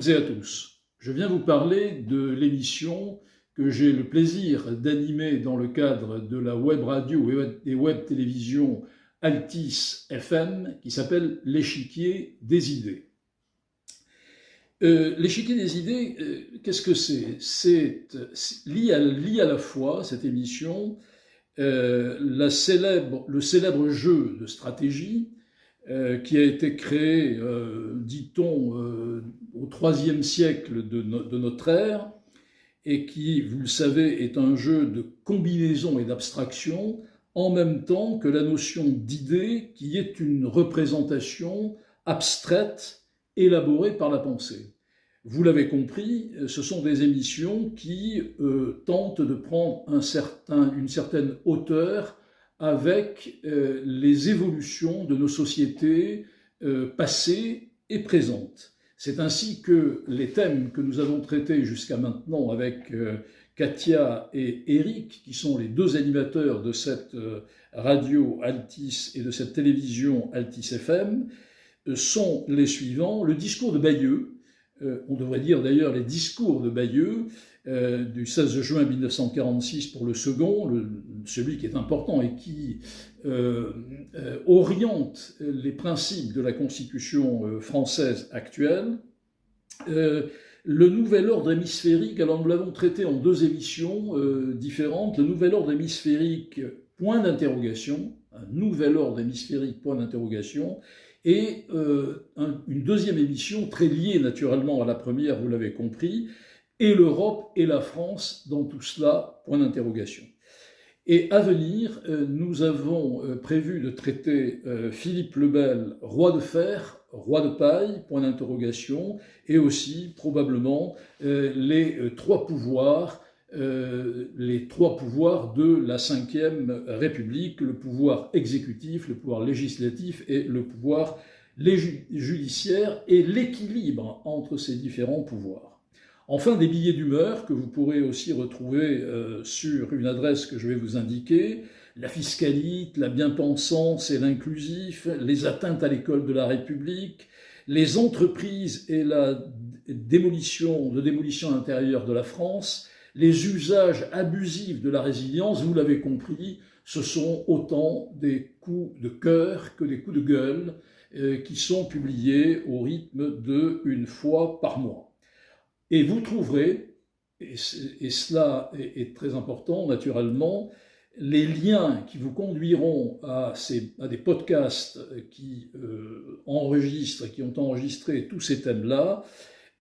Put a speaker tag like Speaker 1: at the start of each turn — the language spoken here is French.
Speaker 1: toutes et à tous. Je viens vous parler de l'émission que j'ai le plaisir d'animer dans le cadre de la web radio et web télévision Altis FM qui s'appelle L'échiquier des idées. L'échiquier des idées, qu'est-ce que c'est? C'est lié à la fois, cette émission, le célèbre jeu de stratégie qui a été créé, dit-on, au IIIe siècle de notre ère, et qui, vous le savez, est un jeu de combinaison et d'abstraction, en même temps que la notion d'idée, qui est une représentation abstraite, élaborée par la pensée. Vous l'avez compris, ce sont des émissions qui tentent de prendre une certaine hauteur avec les évolutions de nos sociétés passées et présentes. C'est ainsi que les thèmes que nous avons traités jusqu'à maintenant avec Katia et Eric, qui sont les deux animateurs de cette radio Altis et de cette télévision Altis FM, sont les suivants. Le discours de Bayeux, on devrait dire d'ailleurs les discours de Bayeux, du 16 juin 1946 pour le second, celui qui est important et qui oriente les principes de la Constitution française actuelle. Le nouvel ordre hémisphérique, alors nous l'avons traité en deux émissions différentes. Le nouvel ordre hémisphérique, point d'interrogation, un nouvel ordre hémisphérique, point d'interrogation, et une deuxième émission très liée naturellement à la première, vous l'avez compris, et l'Europe et la France dans tout cela, point d'interrogation. Et à venir, nous avons prévu de traiter Philippe le Bel, roi de fer, roi de paille, point d'interrogation, et aussi probablement les trois pouvoirs de la Ve République, le pouvoir exécutif, le pouvoir législatif et le pouvoir judiciaire, et l'équilibre entre ces différents pouvoirs. Enfin, des billets d'humeur que vous pourrez aussi retrouver sur une adresse que je vais vous indiquer, la fiscalite, la bien-pensance et l'inclusif, les atteintes à l'école de la République, les entreprises et la démolition intérieure de la France, les usages abusifs de la résilience, vous l'avez compris, ce sont autant des coups de cœur que des coups de gueule qui sont publiés au rythme d'une fois par mois. Et vous trouverez, et cela est très important naturellement, les liens qui vous conduiront à des podcasts qui ont enregistré tous ces thèmes-là,